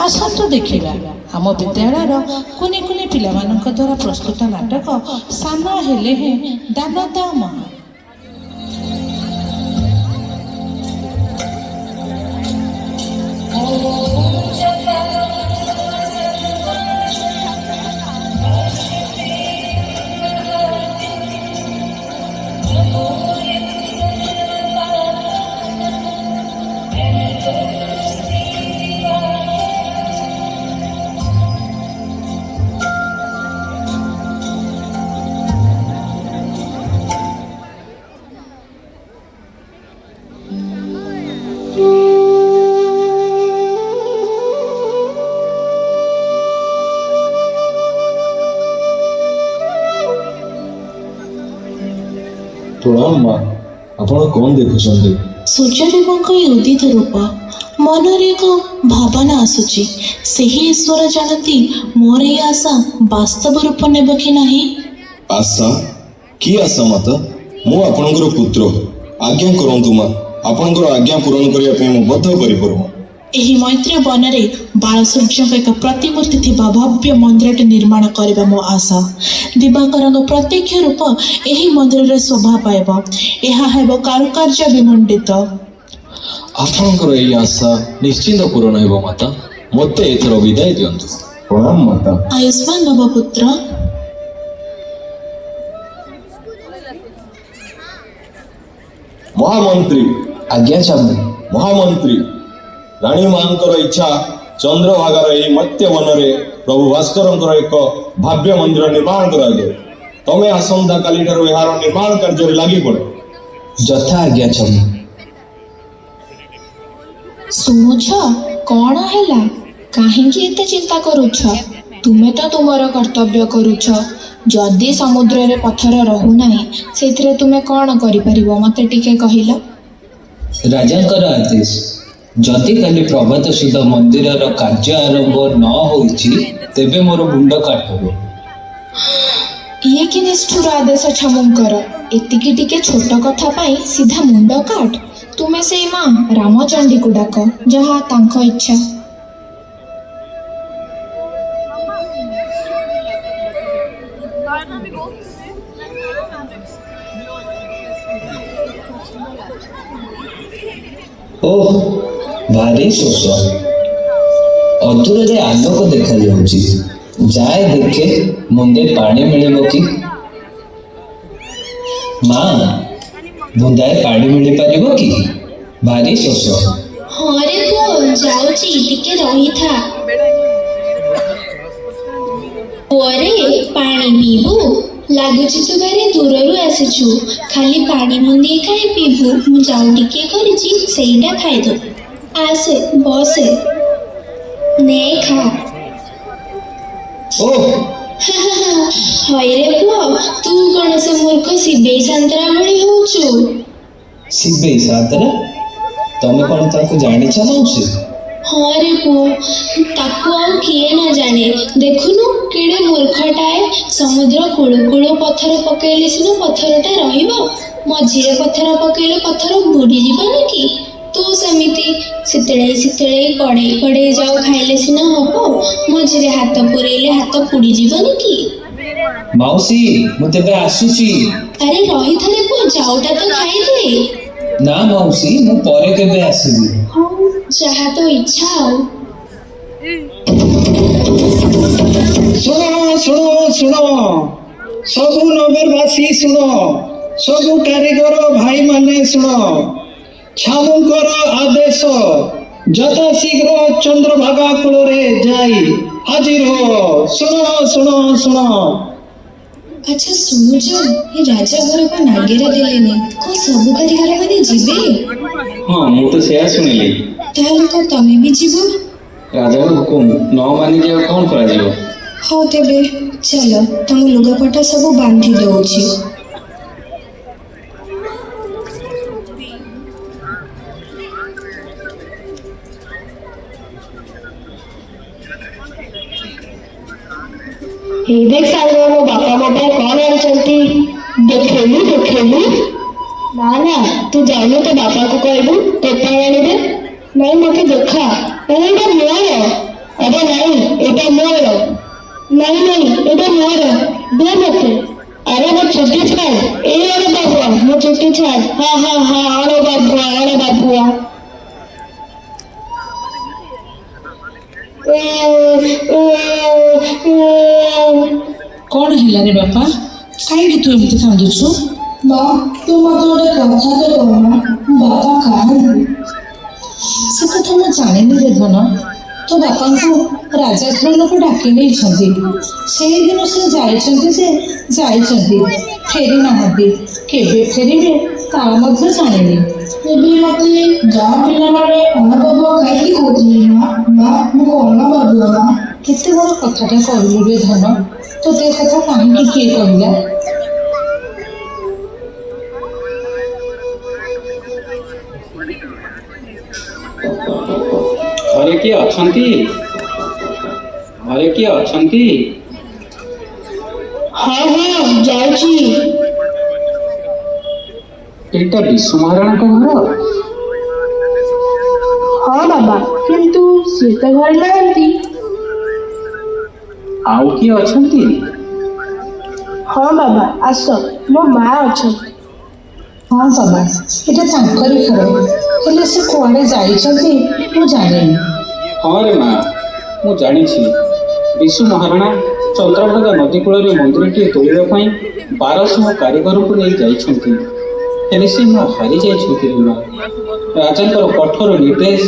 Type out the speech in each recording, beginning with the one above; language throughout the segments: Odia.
ଆସନ୍ତୁ ଦେଖିବା ଆମ ବିଦ୍ୟାଳୟର କୁନି କୁନି ପିଲାମାନଙ୍କ ଦ୍ୱାରା ପ୍ରସ୍ତୁତ ନାଟକ ସାନ ହେଲେ ହିଁ ଦାନ ଦା ମହା। ପ୍ରଣାମ ମା, ଆପଣ କଣ ଦେଖୁଛନ୍ତି? ସୂର୍ଯ୍ୟଦେବଙ୍କ ଏହି ଉଦିତ ରୂପ ମନରେ ଏକ ଭାବନା ଆସୁଛି। ସେହି ଈଶ୍ୱର ଜାଣନ୍ତି ମୋର ଏହି ଆଶା ବାସ୍ତବ ରୂପ ନେବ କି ନାହିଁ। ଆଶା? କି ଆଶା ମାତା? ମୁଁ ଆପଣଙ୍କର ପୁତ୍ର, ଆଜ୍ଞା କରନ୍ତୁ ମା। ଆପଣଙ୍କର ଆଜ୍ଞା ପୂରଣ କରିବା ପାଇଁ ମୁଁ ବଦ୍ଧ ପରିପୂର୍ଣ୍ଣ। ଏହି ମୈତ୍ରୀ ବନରେ ବାଳସୂର୍ଯ୍ୟଙ୍କ ଏକ ପ୍ରତିମୂର୍ତ୍ତି ଥିବା ଭବ୍ୟ ମନ୍ଦିରଟି ନିର୍ମାଣ କରିବା ମୋ ଆଶା। ଦିବାକରଙ୍କ ପ୍ରତ୍ୟକ୍ଷ ରୂପ ଏହି ମନ୍ଦିରରେ ଶୋଭା ପାଇବ। ଏହା ହେବ କାରୁକାର୍ଯ୍ୟ ବିମଣ୍ଡିତ। ଆପଣଙ୍କର ଏହି ଆଶା ନିଶ୍ଚିନ୍ତ ପୂରଣ ହେବ ମାତା। ମୋତେ ଏଥର ବିଦାୟ ଦିଅନ୍ତୁ। ପ୍ରଣାମ ମାତା। ଆୟୁଷ୍ମାନ ଭବ ପୁତ୍ର। ମହାମନ୍ତ୍ରୀ। ଆଜ୍ଞା ଚାନ୍ଦ। ମହାମନ୍ତ୍ରୀ, ରାଣୀ ମାଙ୍କର ଇଚ୍ଛା ଚନ୍ଦ୍ରଭାଗାର ଏହି ମତ୍ୟ ବନରେ ପ୍ରଭୁ ଭାସ୍କରଙ୍କର ଏକ ଭାବ୍ୟ ମନ୍ଦିର ନିର୍ମାଣ କରାଯାଉ। ତମେ ଆସନ୍ତା କାଲିଠାରୁ ଏହାର ନିର୍ମାଣ କାର୍ଯ୍ୟରେ ଲାଗି ପଡ଼। ଯଥା ଆଜ୍ଞା ଚାନ୍ଦ। ଶୁଣୁଛ, କଣ ହେଲା? କାହିଁକି ଏତେ ଚିନ୍ତା କରୁଛ? ତୁମେ ତ ତୁମର କର୍ତ୍ତବ୍ୟ କରୁଛ। ଯଦି ସମୁଦ୍ରରେ ପଥର ରହୁନାହିଁ, ସେଥିରେ ତୁମେ କଣ କରିପାରିବ ମୋତେ ଟିକେ କହିଲ? ରାଜାଙ୍କର ଆଦେଶ। ଯଦି କାଲି ପ୍ରଭାତ ସୁଦ୍ଧା ମନ୍ଦିରର କାର୍ଯ୍ୟ ଆରମ୍ଭ ନ ହୋଇଛି, ତେବେ ମୋର ମୁଣ୍ଡ କାଟିବ। ଇଏ କି ନିଷ୍ଠୁର ଆଦେଶ ଛାମୁଙ୍କର! ଏତିକି ଟିକେ ଛୋଟ କଥା ପାଇଁ ସିଧା ମୁଣ୍ଡ କାଟ? ତୁମେ ସେଇ ମା ରାମଚଣ୍ଡୀକୁ ଡାକ, ଯାହା ତାଙ୍କ ଇଚ୍ଛା। ଓଃ, ଭାରି ଶୋଷ। ଅଦୂରରେ ଆଲୋକ ଦେଖାଯାଉଛି। ଯାଏ ଦେଖେ ମୁନ୍ଦେ ପାଣି ମିଳିବ କି। ମା, ବୁନ୍ଦାଏ ପାଣି ମିଳିପାରିବ କି? ଭାରି ଶୋଷ। ହଁ ରେ ପୁଅ, ଯାଉଛି, ଟିକେ ରହିଥା। ପୁଅରେ, ପାଣି ପିଇବୁ? ଲାଗୁଛି ତୁ ଭାରି ଦୂରରୁ ଆସିଛୁ। ଖାଲି ପାଣି ମୁନ୍ଦିଏ କାହିଁ ପିଇବୁ? ମୁଁ ଯାଉ ଟିକେ କରିଛି, ସେଇଟା ଖାଇଦବୁ। ଆସେ, ବସେ, ନେ ଖା। ଓଃ, ହଇରେ ପୁଅ, ତୁ କଣ ସେ ମୂର୍ଖ ସିବେଇ ସାନ୍ତରା ଭଳି ହଉଛୁ? ଶିବେଇ ସାନ୍ତରା? ତମେ କଣ ତାକୁ ଜାଣିଛ ମାଉସୀ? ହଁ ରେ ପୁଅ, ତାକୁ ଆଉ କିଏ ନ ଜାଣେ। ଦେଖୁନୁ କେଡ଼େ ମୂର୍ଖଟାଏ। ସମୁଦ୍ର କୂଳ କୂଳ ପଥର ପକେଇଲେ ସିନା ପଥରଟା ରହିବ। ମଝିରେ ପଥର ପକେଇଲେ ପଥର ବୁଡ଼ିଯିବନି କି? ତୁ ସେମିତି ଶୀତଳେଇ ଶୀତଳେଇ କଡ଼େଇ କଡ଼େଇ ଯାଉ ଖାଇଲେ ସିନା ହବ। ମଝିରେ ହାତ ପୁରେଇଲେ ହାତ ପୋଡ଼ିଯିବନି କି? ମାଉସୀ, ମୁଁ ତେବେ ଆସୁଛି। ଆରେ ରହିଥାରେ ପୁଅ, ଯାଉଟା ତ ଖାଇଦେ। ନା ମାଉସୀ, ମୁଁ ପରେ କେବେ ଆସିବି। ହଉ, ଯାହା ତ ଇଚ୍ଛା ଆଉ। ଶୁଣ ଶୁଣ ଶୁଣ, ସବୁ ନଗରବାସୀ ଶୁଣ, ସବୁ କାରିଗର ଭାଇମାନେ ଶୁଣ। ଛାମୁଙ୍କର ଆଦେଶ, ଯଥାଶୀଘ୍ର ଚନ୍ଦ୍ରଭାଗା କୂଳରେ ଯାଇ ହାଜିର ହୁଅ। ଶୁଣ ଶୁଣ ଶୁଣ। ଆଚ୍ଛା ଶୁଣୁଛ, ଏ ରାଜା ଘରକୁ ନାଗେରା ଦେଲେନି, କଣ ସବୁ କାରିଗର ମାନେ ଯିବେ? ହଁ, ମୁଁ ତ ସେୟା ଶୁଣିଲି। ତାହେଲେ କଣ ତମେ ବି ଯିବ? ରାଜାଙ୍କ ହୁକୁମ ନ ମାନିକି ଆଉ କଣ କରାଯିବ? ହଉ ତେବେ ଚାଲ, ତମ ଲୁଗାପଟା ସବୁ ବାନ୍ଧି ଦଉଛି। ଏଇ ଦେଖ ସାଙ୍ଗ, ମୋ ବାପା ମୋ ପାଇଁ କଣ ଆଣିଛନ୍ତି। ଦେଖେଇଲୁ ଦେଖେଇଲୁ। ନା ନା, ତୁ ଯାଉନୁ ତୋ ବାପାକୁ କହିବୁ ତୋ ପାଇଁ ଆଣିବେ। ନାଇଁ, ମୋତେ ଦେଖା। ଏଇଟା ମୋର। ନାଇଁ ନାଇଁ ଏଇଟା ମୋର, ଦେ ମତେ। ଆରେ ମୋ ଚୁଟି ଛାଡ, ଏଇ ଆଣ ବାବୁଆ, ମୋ ଚୁଟି ଛାଡ। ହଁ ହଁ ହଁ, ଆଣ ବାବୁଆ, ଆଣ ବାବୁଆ। କ'ଣ ହେଲା ରେ ବାପା? କାହିଁକି ତୁ ଏମିତି କାନ୍ଦୁଛୁ? ମା ତୁ ମତେ ଗୋଟେ କଥାଟେ କହୁନା, ବାପା କାହାନ୍ତି? ସେ କଥା ମୁଁ ଜାଣିନି ରେ ଧନ। ତୋ ବାପାଙ୍କୁ ରାଜାଧନକୁ ଡାକି ନେଇଛନ୍ତି। ସେଇଦିନ ସେ ଯାଇଛନ୍ତି ଯେ ଯାଇଛନ୍ତି, ଫେରି ନାହାନ୍ତି। କେବେ ଫେରିବେ ତା ମଧ୍ୟ ଜାଣିନି। ଏବେ ମତେ ଗାଁ ପିଲାମାନେ ଅଣବାବୁଆ କାହିଁକି କହୁଥିଲେ ମା? ମା ମୁଁ ଅଣବାବୁଆ ମା। କେତେ ବଡ଼ କଥାଟା କହିଲୁ ରେ ଧନ। ତୋତେ ଏ କଥା କାହିଁକି କିଏ କହିଲା? ଘରେ କିଏ ଅଛନ୍ତି? ଘରେ କିଏ ଅଛନ୍ତି? ହଁ ହଁ, ଯାଉଛି। ଏଇଟା ବିଶୁ ମହାରାଣାଙ୍କ ଘର? ହଁ ବାବା, କିନ୍ତୁ ସିଏ ତ ଘରେ ନାହାନ୍ତି। ଆଉ କିଏ ଅଛନ୍ତି? ହଁ ବାବା, ଆସ, ମୋ ମା ଅଛନ୍ତି। ହଁ ବାବା, ଏଇଟା ତାଙ୍କରି ଘର। ହେଲେ ସେ କୁଆଡ଼େ ଯାଇଛନ୍ତି ମୁଁ ଜାଣିନି। ହଁ ରେ ମା, ମୁଁ ଜାଣିଛି। ବିଶୁ ମହାରାଣା ଚନ୍ଦ୍ରଭାଗା ନଦୀ କୂଳରେ ମନ୍ଦିରଟିଏ ତୋଳିବା ପାଇଁ 1200 କାରିଗରଙ୍କୁ ନେଇ ଯାଇଛନ୍ତି। ହେଲେ ସେ ମା ହାରି ଯାଇଛନ୍ତି ରେ ମା। ରାଜାଙ୍କର କଠୋର ନିର୍ଦ୍ଦେଶ,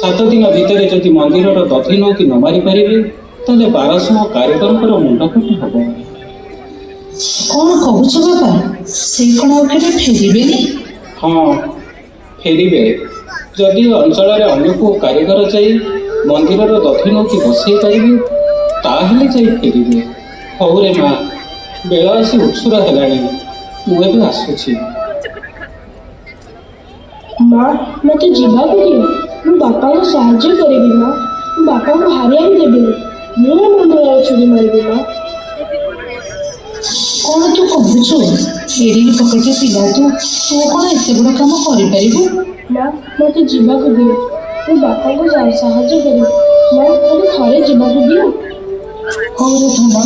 7 ଦିନ ଭିତରେ ଯଦି ମନ୍ଦିରର ଦଧିନଉତି ନ ମାରିପାରିବେ ତାହେଲେ 1200 କାରିଗରଙ୍କର ମୁଣ୍ଡ ଫାଟି ହେବ। କ'ଣ କହୁଛ ବାବା? ସେ କ'ଣ ଆଉ କେବେ ଫେରିବେନି? ହଁ, ଫେରିବେ। ଯଦି ଅଞ୍ଚଳରେ ଅନ୍ୟ କେଉଁ କାରିଗର ଯାଇ ମନ୍ଦିରର ଦଧିନଉତି ବସେଇ ପାରିବେ ତାହେଲେ ଯାଇ ଫେରିବେ। ହଉ ରେ ମା, ବେଳ ଆସି ଉଛୁର ହେଲାଣି, ମୁଁ ଏବେ ଆସୁଛି। ମା ମତେ ଯିବାକୁ ଦିଅ, ମୁଁ ବାପାଙ୍କୁ ସାହାଯ୍ୟ କରିବି ମା। ମୁଁ ବାପାଙ୍କୁ ହାରିବାକୁ ଦେବିନି। ମୁଁ ମନ୍ଦିରର ଛୁରୀ ମାରିବି ମା। କ'ଣ ତୁ କହୁଛୁ? ଏଡ଼ିକି ପକେଟେ ପିଲା ତୁ କ'ଣ ଏତେ ବଡ଼ କାମ କରିପାରିବୁ? ମା ମତେ ଯିବାକୁ ଦିଅ, ମୁଁ ବାପାଙ୍କୁ ସାହାଯ୍ୟ କରିବି। ମା ମତେ ଥରେ ଯିବାକୁ ଦିଅ। ହଉ ରେ ଧନ,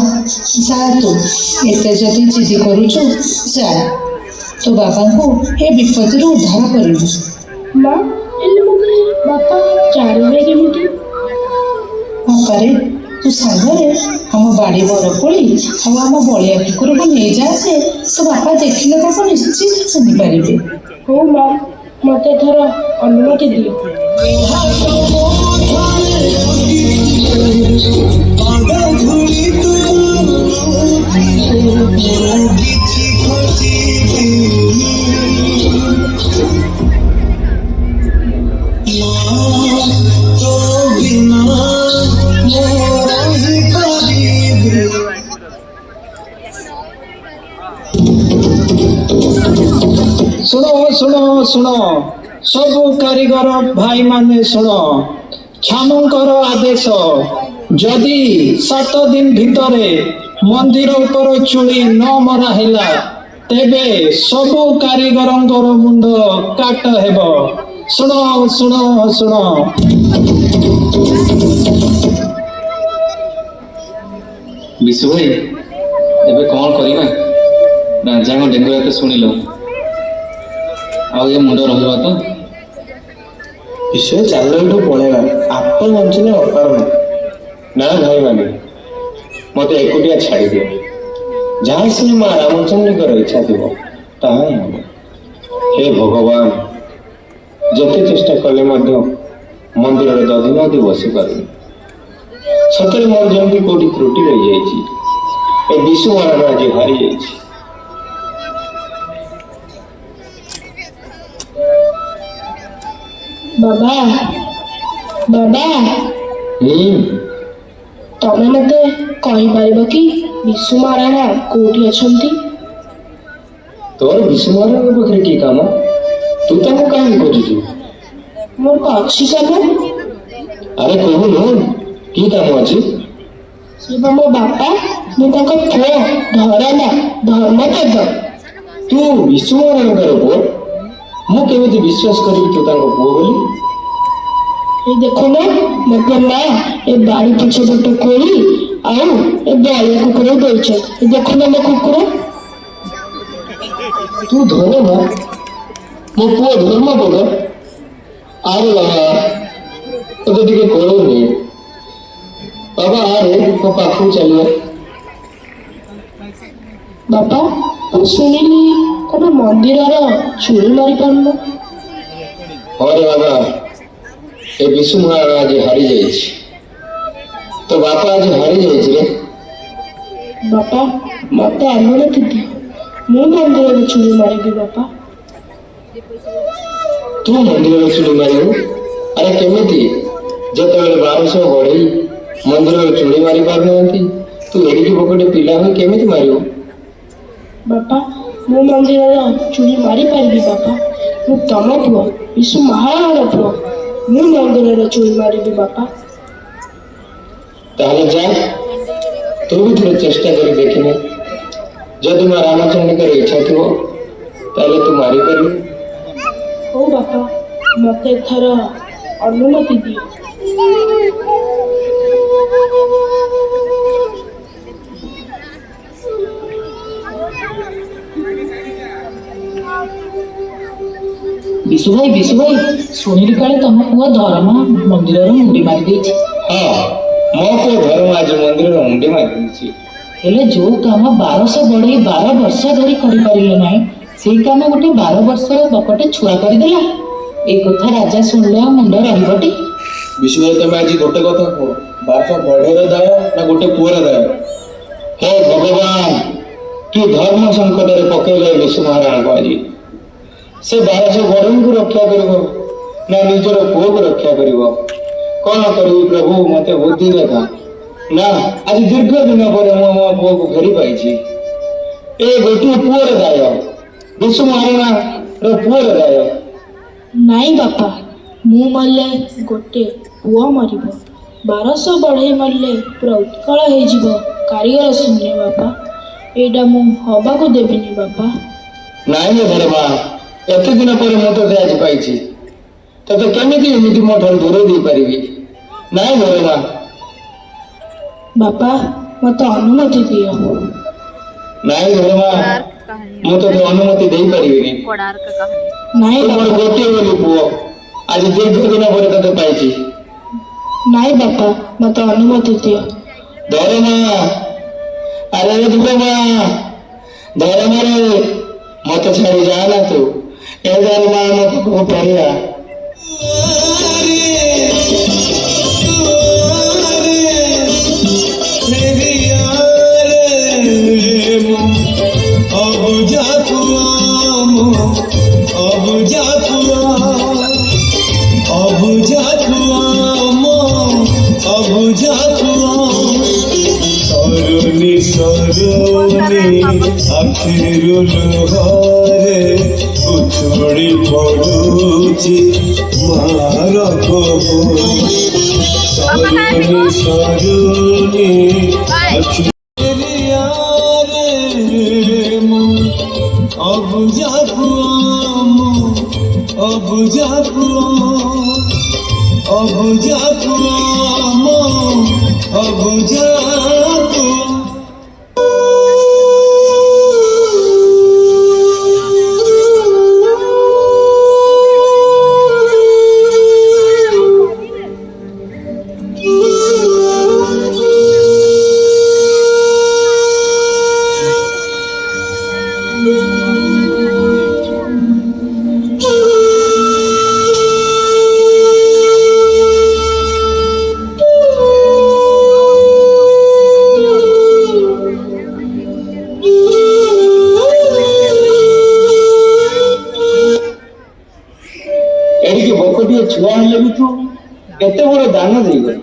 ଯା ତୁ। ଏତେ ଯଦି ଜିଦି କରୁଛୁ ଯା, ତୋ ବାବାଙ୍କୁ ଏ ବିପଦରୁ ଉଦ୍ଧାର କରିବୁ। ମା ହେଲେ ମତେ ବାପା ଜାଣିବେ କେମିତି? ବାପାରେ, ତୁ ସାଙ୍ଗରେ ଆମ ବାଡ଼ି ବରକୋଳି ଆଉ ଆମ ବଳିଆ କୁକୁରକୁ ନେଇଯା ଯେ ତୋ ବାପା ଦେଖିଲେ ତାକୁ ନିଶ୍ଚିତ ଚିହ୍ନିପାରିବେ। ହଉ ମା, ମତେ ଏଥର ଅନୁମତି ଦିଅ। ଶୁଣ ଶୁଣ ଶୁଣ, ସବୁ କାରିଗର ଭାଇମାନେ ଶୁଣ। ଛାମୁଙ୍କର ଆଦେଶ, ଯଦି 7 ଦିନ ଭିତରେ ମନ୍ଦିର ଉପର ଚୁଳି ନ ମରା ହେଲା ତେବେ ସବୁ କାରିଗରଙ୍କର ମୁଣ୍ଡ କାଟ ହେବ। ଶୁଣ ଶୁଣ ଶୁଣ। ବିଶୁ ଭାଇ, ଏବେ କ'ଣ କରିବା? ରାଜାଙ୍କ ଡେଙ୍ଗା ତ ଶୁଣିଲ, ଆଉ ଏ ମୁଣ୍ଡ ରହିବ ତ? ବିଷୟ ଚାଲ ଏଠୁ ପଳେଇବା। ଆପଣ ବଞ୍ଚିଲେ ଅପାର ନା ଭାଇମାନେ, ମତେ ଏକୁଟିଆ ଛାଡ଼ିଦିଅ। ଯାହା ସିନା ମା ରାମଚନ୍ଦ୍ରଙ୍କର ଇଚ୍ଛା ଥିବ ତାହା ହିଁ ହେବ। ହେ ଭଗବାନ, ଯେତେ ଚେଷ୍ଟା କଲେ ମଧ୍ୟ ମନ୍ଦିରର ଦଧିନଉତି ବସିପାରୁନି। ସତରେ ମୋର ଯେମିତି କୋଉଠି ତ୍ରୁଟି ରହିଯାଇଛି। ଏ ବିଶୁ ମହାରାଣା ଆଜି ହାରି ଯାଇଛି। ବାବା ବାବା, ତମେ ମତେ କହିପାରିବ କି ବିଶୁ ମହାରାଣା କୋଉଠି ଅଛନ୍ତି? ତୋର ବିଶୁ ମହାରାଣାଙ୍କ ପାଖରେ କି କାମ? ତୁ ତାଙ୍କୁ କାହିଁକି ଖୋଜୁଛୁ? ମୋର ତ ଅଛି କାମ। ଆରେ କହୁନୁ, କି କାମ ଅଛି? ସେ ବା ମୋ ବାପା, ମୁଁ ତାଙ୍କ ପୁଅ ଧରମା ଧର୍ମପଦ। ତୁ ବିଶୁ ମହାରାଣାଙ୍କର ପୁଅ? ମୁଁ କେମିତି ବିଶ୍ୱାସ କରିବି ତୁ ତାଙ୍କ ପୁଅ ବୋଲି? ଏ ଦେଖୁନ, ମତେ ମା ଏ ବାଡ଼ି ପଛ ପଟ କୋଳି ଆଉ ଏ ବଳିଆ କୁକୁର ଦେଇଛନ୍ତି ଦେଖୁନ ମୋ କୁକୁର। ତୁ ଧର୍ମ ମୋ ପୁଅ ଧର୍ମ ପଦ। ଆରେ ବାବା ତୋତେ ଟିକେ କହୁନି ବାବା, ଆରେ ମୋ ପାଖକୁ ଚାଲିବ। ବାପା ମୁଁ ଶୁଣିଲି ତମେ ମନ୍ଦିରର ଚୁଳି ମାରି ପାରୁନ। ହଁ ରେ ବାବା, ଏ ବିଶୁ ମହାରାଣା ଆଜି ହାରି ଯାଇଛି। ତୋ ବାପା ଆଜି ହାରି ଯାଇଛି ରେ। ବାପା ମତେ ଅନୁମତି ଦିଅ, ମୁଁ ମନ୍ଦିରର ଚୁଳି ମାରିବି ବାପା। ତୁ ମନ୍ଦିରର ଚୁଳି ମାରିବୁ? ଆରେ କେମିତି? ଯେତେବେଳେ 1200 ବଢ଼େଇ ମନ୍ଦିରର ଚୁଳି ମାରି ପାରୁନାହାନ୍ତି, ତୁ ଏଡ଼ିକି ବକଟେ ପିଲା ହୋଇ କେମିତି ମାରିବୁ? ବାପା ମୁଁ ମନ୍ଦିରର ଚୁଳି ମାରିପାରିବି ବାପା। ମୁଁ ତମ ପୁଅ, ବିଶୁ ମହାରାଣାର ପୁଅ। ମୁଁ ମନ୍ଦିରର ଚୁଳି ମାରିବି ବାପା। ତାହେଲେ ଯା, ତୁ ବି ଥରେ ଚେଷ୍ଟା କରି ଦେଖିନେ। ଯଦି ମା ରାମଚଣ୍ଡୀଙ୍କର ଇଚ୍ଛା ଥିବ ତାହେଲେ ତୁ ମାରିପାରିବୁ। ହଉ ବାପା, ମତେ ଏଥର ଅନୁମତି ଦିଅ। ବିଶୁ ଭାଇ ଶୁଣିଲି କାଳେ ତମ ପୁଅ ଧର୍ମ ମନ୍ଦିରର ମୁଣ୍ଡି ମାରି ଦେଇଛି। ହଁ, ମୋ ପୁଅ ଧର୍ମ ଆଜି ମନ୍ଦିରର ମୁଣ୍ଡି ମାରି ଦେଇଛି। ହେଲେ ଯୋଉ କାମ 1200 ବଢେଇ 12 ବର୍ଷ ଧରି କରିପାରିଲେ ନାହିଁ, ସେଇ କାମ ଗୋଟେ 12 ବର୍ଷର ବକଟେ ଛୁଆ କରିଦେଲା। ଏ କଥା ରାଜା ଶୁଣିଲେ ଆଉ ମୁଣ୍ଡ ରହିବଟି? ବିଶୁ ଭାଇ, ତମେ ଆଜି ଗୋଟେ କଥା କୁହ, 1200 ବଢେଇର ଦାୟ ନା ଗୋଟେ ପୁଅର ଦାୟ? ହେ ଭଗବାନ, କି ଧର୍ମ ସଙ୍କଟରେ ପକେଇଲେ ବିଶୁ ମହାରାଣାଙ୍କୁ ଆଜି। ସେ 1200 ବଢ଼େଇଙ୍କୁ ରକ୍ଷା କରିବ ନା ନିଜର ପୁଅକୁ ରକ୍ଷା କରିବ? କଣ କରିବି ପ୍ରଭୁ, ମତେ ବୁଦ୍ଧି ଦେଖା। ନା, ଆଜି ଦୀର୍ଘ ଦିନ ପରେ ମୁଁ ମୋ ପୁଅକୁ ଫେରି ପାଇଛି। ଏ ଗୋଟିଏ ପୁଅର ଦାୟ, ବିଶୁ ମହାରାଣାର ପୁଅର ଦାୟ। ନାଇଁ ବାପା, ମୁଁ ମଲେ ଗୋଟେ ପୁଅ ମରିବ, 1200 ବଢେଇ ମରିଲେ ପୁରା ଉତ୍କଳ ହେଇଯିବ କାରିଗର ଶୂନ୍ୟ ବାପା। ଏଇଟା ମୁଁ ହବାକୁ ଦେବିନି ବାପା। ନାଇଁ ମୋ ଧର୍ମା, ଏତେ ଦିନ ପରେ ମୁଁ ତୋତେ ଆଜି ପାଇଛି। ତୋତେ କେମିତି ଏମିତି ମୋ ଠାରୁ ଦୂରେଇ ଦେଇପାରିବି? ନାଇଁ ଧର୍ମା। ବାପା ମତେ ଅନୁମତି ଦିଅ। ନାଇଁ ଧର୍ମା, ମୁଁ ତୋତେ ଅନୁମତି ଦେଇପାରିବିନି। ନାଇଁ ତୁ ମୋର ବାପା, ଗୋଟିଏ ବୋଲି ପୁଅ, ଆଜି ଦୀର୍ଘ ଦିନ ପରେ ତୋତେ ପାଇଛି। ନାଇଁ ବାପା ମତେ ଅନୁମତି ଦିଅ। ଧର୍ମା, ଆରେ ଧର୍ମା, ଧର୍ମାରେ ମତେ ଛାଡ଼ି ଯାଆନା ତୁ। ଏ ଧର୍ମା, ମୋ ପାଖକୁ ଫେରିଆ। ଆଖିରୁ ଲୁହରେ ଉଛୁଳି ପଡୁଛି ମାର କହୁ ସରୁନି ସରୁନି ଆଖିରେ ମୁଁ ଅବୁଝା ପୁଅ, ମୁଁ ଅବୁଝା ପୁଅ, ଅବୁଝା ପୁଅ, ମୁଁ ଅବୁଝା ପୁଅ। ଏଡ଼ିକି ବକଟିଏ ଛୁଆ ହେଲେ ବି ତୁ କେତେ ବଡ଼ ଦାନ ଦେଇଗଲୁ।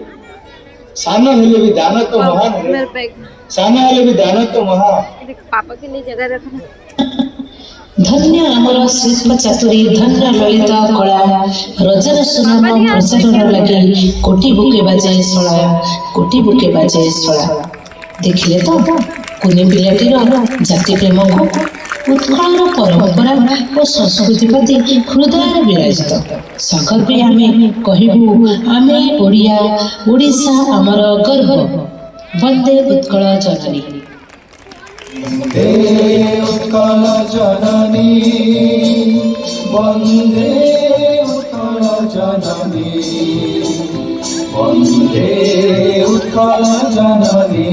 ସାନ ହେଲେ ବି ଦାନ ତ ମହାନ ରେ। ସାନ ହେଲେ ବି ଦାନ ତ ମହାନ। ଧନ୍ୟ ଆମର ଶିଳ୍ପ ଚାତୁରୀ, ଧନ୍ୟ ଲଳିତ କଳା, ରଜାର ସୁନାମ ପ୍ରଚାରର ଲାଗି କୋଟି ବୁକେ ବାଜେ ଶଳା, କୋଟି ବୁକେ ବାଜେ ଶଳା। ଦେଖିଲେ ତ କୁନି ପିଲାଟିର ଜାତି ପ୍ରେମକୁ, ଉତ୍କଳର ପରମ୍ପରା ଓ ସଂସ୍କୃତି ପ୍ରତି ହୃଦୟରେ ବିରାଜିତ। ସଗର୍ବେ ଆମେ କହିବୁ, ଆମେ ଓଡ଼ିଆ, ଓଡ଼ିଶା ଆମର ଗର୍ବ। वंदे उत्कल जननी। वन्दे उत्कल जननी वन्दे उत्कल जननी वन्दे उत्कल जननी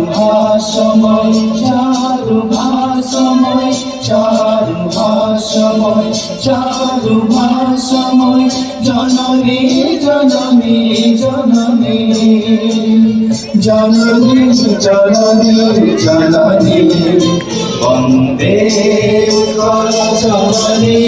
चारुभाषमय चारुभाषमय चारुभाषमय चारुभाषमय जननी जननी जननी जननी जननी जननी वन्दे उत्कल जननी